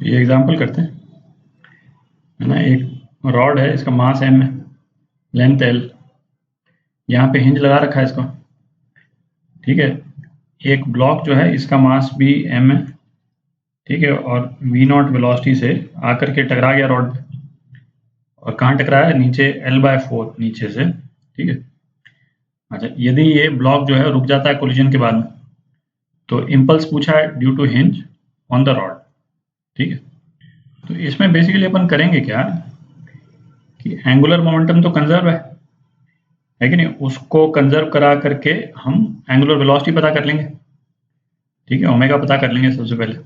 ये एग्जाम्पल करते हैं, है ना। एक रॉड है, इसका मास m है, लेंथ l, यहाँ पे हिंज लगा रखा है इसको, ठीक है। एक ब्लॉक जो है इसका मास भी m है, ठीक है, और v0 वेलोसिटी से आकर के टकरा गया रॉड पे, और कहाँ टकराया, नीचे l/4 नीचे से, ठीक है। अच्छा, यदि ये ब्लॉक जो है रुक जाता है कोलिजन के बाद में, तो इम्पल्स पूछा है due to hinge on the rod, ठीक है। तो इसमें बेसिकली अपन करेंगे क्या कि एंगुलर मोमेंटम तो कंजर्व है कि नहीं, उसको कंजर्व करा करके हम एंगुलर वेलोसिटी पता कर लेंगे, ठीक है। ओमेगा पता कर लेंगे सबसे पहले,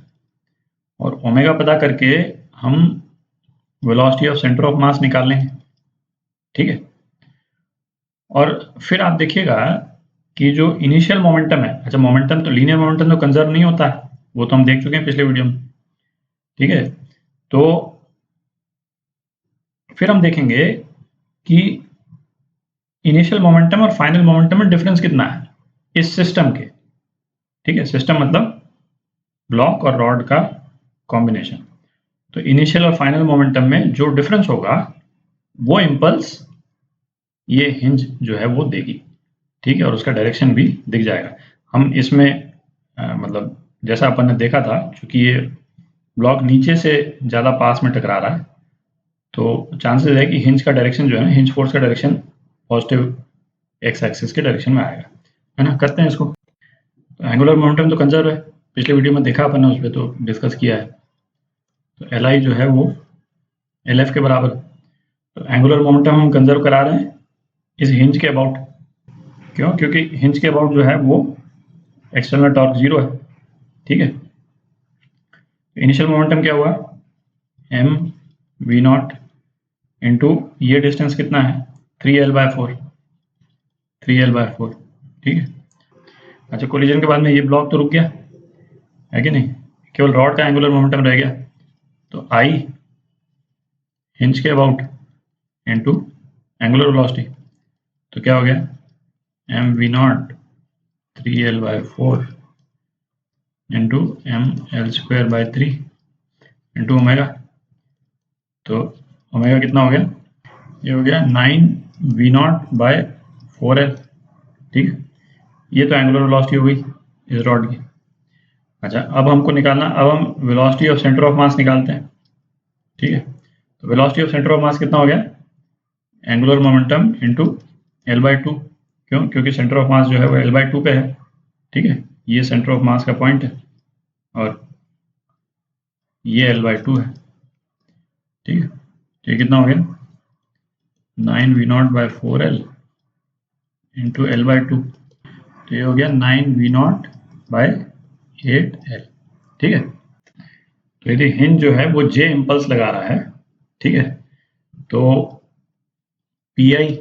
और ओमेगा पता करके हम वेलोसिटी ऑफ सेंटर ऑफ मास निकाल लेंगे, ठीक है। और फिर आप देखिएगा कि जो इनिशियल मोमेंटम है, अच्छा मोमेंटम तो लीनियर मोमेंटम तो कंजर्व नहीं होता है, वो तो हम देख चुके हैं पिछले वीडियो में, ठीक है। तो फिर हम देखेंगे कि इनिशियल मोमेंटम और फाइनल मोमेंटम में डिफरेंस कितना है इस सिस्टम के, ठीक है। सिस्टम मतलब ब्लॉक और रॉड का कॉम्बिनेशन। तो इनिशियल और फाइनल मोमेंटम में जो डिफरेंस होगा वो इम्पल्स ये हिंज जो है वो देगी, ठीक है, और उसका डायरेक्शन भी दिख जाएगा। हम इसमें मतलब जैसा अपन ने देखा था, चूंकि ये ब्लॉक नीचे से ज़्यादा पास में टकरा रहा है, तो चांसेस है कि हिंज का डायरेक्शन जो है ना, हिंज फोर्स का डायरेक्शन पॉजिटिव एक्स एक्सिस के डायरेक्शन में आएगा, है ना। करते हैं इसको। तो एंगुलर मोमेंटम तो कंजर्व है, पिछले वीडियो में देखा अपन ने, उस पर तो डिस्कस किया है। तो एल आई जो है वो एल एफ के बराबर। तो एंगुलर मोमेंटम हम कंजर्व करा रहे हैं इस हिंज के अबाउट, क्यों, क्योंकि हिंज के अबाउट जो है वो एक्सटर्नल टॉर्क 0 है, ठीक है। इनिशियल मोमेंटम क्या हुआ, एम वी नॉट इंटू ये डिस्टेंस कितना है 3l/4, 3l/4, ठीक है। अच्छा, कोलिजन के बाद में ये ब्लॉक तो रुक गया है कि नहीं, केवल रॉड का एंगुलर मोमेंटम रह गया। तो आई हिंज के अबाउट इंटू एंगुलर वेलोसिटी, तो क्या हो गया m v naught 3l/4 into ml²/3 into omega. तो ओमेगा कितना हो गया, ये हो गया 9v0/4l, ठीक है। ये तो एंगुलर वेलोसिटी हो गई इस रॉड की। अच्छा, अब हमको निकालना, अब हम वेलोसिटी ऑफ सेंटर ऑफ मास निकालते हैं, ठीक है। तो वेलोसिटी ऑफ सेंटर ऑफ मास कितना हो गया, एंगुलर मोमेंटम इंटू l/2, क्यों, क्योंकि सेंटर ऑफ मास जो है वो l/2 पे है, ठीक है। ये सेंटर ऑफ मास का पॉइंट है और ये l/2 है, ठीक है। तो ये कितना हो गया 9v0/4l इंटू l/2, तो ये हो गया 9v0/8l, ठीक है। तो यदि हिंज जो है वो j इम्पल्स लगा रहा है, ठीक है, तो P I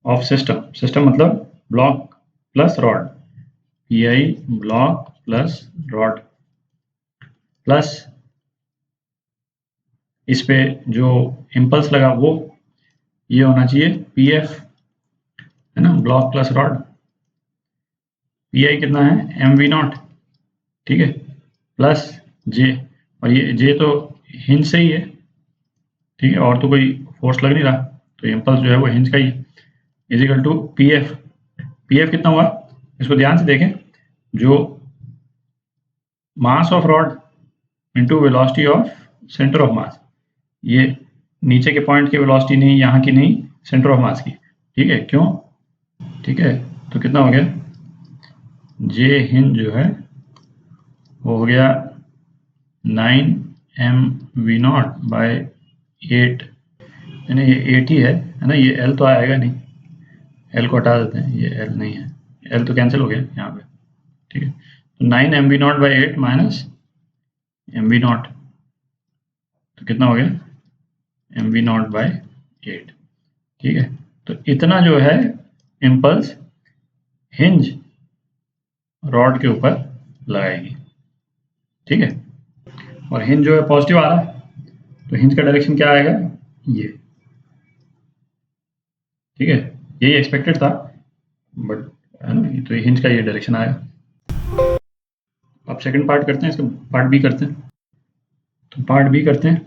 of system, system मतलब block plus rod, P I block plus rod plus इस पे जो इम्पल्स लगा वो ये होना चाहिए पी एफ, है ना, ब्लॉक प्लस रॉड। पी आई कितना है एम वी नॉट, ठीक है, प्लस जे, और ये जे तो हिंज से ही है, ठीक है, और तो कोई फोर्स लग नहीं रहा, तो इम्पल्स जो है वो हिंज का ही है, equal to P F. P F कितना हुआ, इसको ध्यान से देखें, जो mass of rod into velocity of centre of mass, ये नीचे के पॉइंट की वेलोसिटी नहीं, यहाँ की नहीं, सेंटर ऑफ मास की, ठीक है, क्यों, ठीक है। तो कितना हो गया जे हिंज जो है वो हो गया 9mv0/8, यानी ये 8 ही है ना, ये l तो आएगा नहीं, l को हटा देते हैं, ये l नहीं है, l तो कैंसिल हो गया यहाँ पे, ठीक है। तो 9mv0/8 माइनस mv0, तो कितना हो गया mv0/8, ठीक है। तो इतना जो है इम्पल्स हिंज रॉड के ऊपर लगाएगी, ठीक है। और हिंज जो है पॉजिटिव आ रहा है, तो हिंज का डायरेक्शन क्या आएगा, ये, ठीक है। यही एक्सपेक्टेड था, बट है ना, तो हिंज का ये डायरेक्शन आएगा। अब सेकंड पार्ट करते हैं, इसका पार्ट बी करते हैं। तो पार्ट बी करते हैं।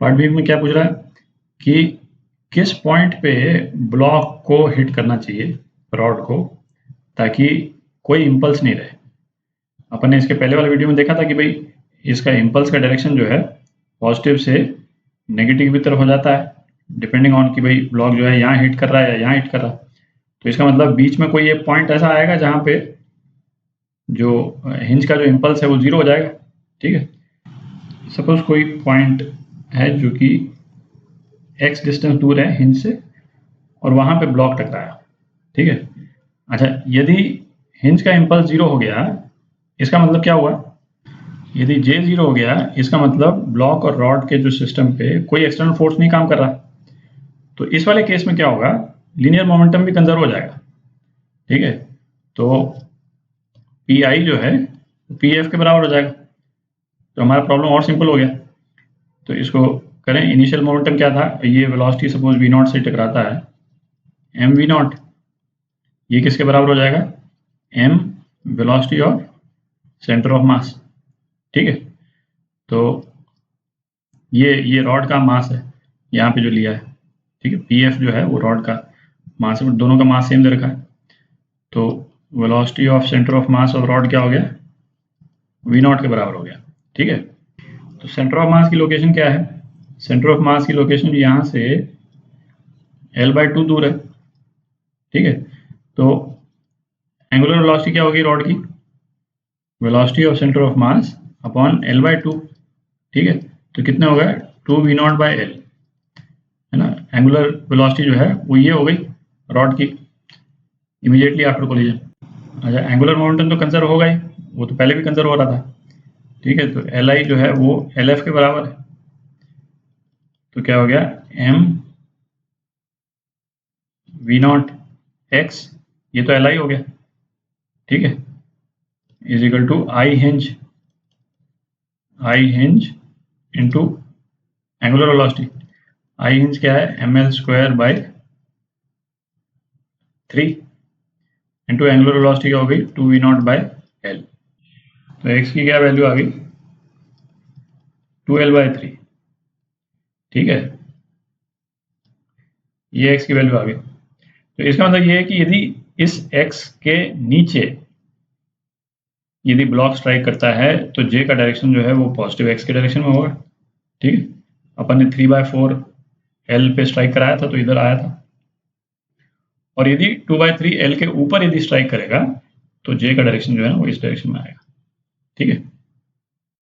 पार्ट बी में क्या पूछ रहा है कि किस पॉइंट पे ब्लॉक को हिट करना चाहिए रॉड को, ताकि कोई इम्पल्स नहीं रहे। अपन ने इसके पहले वाले वीडियो में देखा था कि भाई इसका इम्पल्स का डायरेक्शन जो है पॉजिटिव से नेगेटिव की तरफ हो जाता है, डिपेंडिंग ऑन कि भाई ब्लॉक जो है यहाँ हिट कर रहा है या यहाँ हिट कर रहा है। तो इसका मतलब बीच में कोई एक पॉइंट ऐसा आएगा जहाँ पे जो हिंज का जो इम्पल्स है वो जीरो हो जाएगा। ठीक है, सपोज कोई पॉइंट है जो कि x डिस्टेंस दूर है हिंज से और वहां पे ब्लॉक टकराया। ठीक है, अच्छा यदि हिंज का इम्पल्स जीरो हो गया, इसका मतलब क्या हुआ, यदि j जीरो हो गया इसका मतलब ब्लॉक और रॉड के जो सिस्टम पे कोई एक्सटर्नल फोर्स नहीं काम कर रहा। तो इस वाले केस में क्या होगा, लीनियर मोमेंटम भी कंजर्व हो जाएगा। ठीक है, तो PI जो है PF के बराबर हो जाएगा। तो हमारा प्रॉब्लम और सिंपल हो गया। तो इसको करें, इनिशियल मोमेंटम क्या था, ये वेलोसिटी सपोज v0 से टकराता है mv0, ये किसके बराबर हो जाएगा, m velocity of centre of मास। ठीक है, तो ये रॉड का मास है यहाँ पे जो लिया है। ठीक है, pf जो है वो रॉड का मास है, दोनों का मास सेम दे रखा है। तो velocity of centre of mass of rod क्या हो गया, v0 के बराबर हो गया। ठीक है, तो सेंटर ऑफ मास की लोकेशन क्या है, सेंटर ऑफ मास की लोकेशन यहाँ से l/2 दूर है। ठीक है, तो एंगुलर वेलोसिटी क्या होगी रॉड की, velocity of centre of mass upon l/2। ठीक है, तो कितने हो गए 2v0/l, है ना। एंगुलर वेलोसिटी जो है वो ये हो गई रॉड की इमीडिएटली आफ्टर कोलिजन। अच्छा, एंगुलर मोमेंटम तो कंजर्व होगा ही, वो तो पहले भी कंजर्व हो रहा था। ठीक है, तो Li जो है वो Lf के बराबर है। तो क्या हो गया m v0 x, ये तो Li हो गया। ठीक है, is equal to I hinge into angular velocity. I hinge क्या है, ml²/3 इंटू एंगुलर वेलोसिटी क्या हो गई 2v0/l। तो x की क्या वैल्यू आ गई 2l/3। ठीक है, ये x की वैल्यू आ गई। तो इसका मतलब ये है कि यदि इस x के नीचे यदि ब्लॉक स्ट्राइक करता है तो j का डायरेक्शन जो है वो पॉजिटिव x के डायरेक्शन में होगा। ठीक है, अपन ने 3/4 l पे स्ट्राइक कराया था तो इधर आया था, और यदि 2/3 l के ऊपर यदि स्ट्राइक करेगा तो j का डायरेक्शन जो है वो इस डायरेक्शन में आएगा। ठीक है,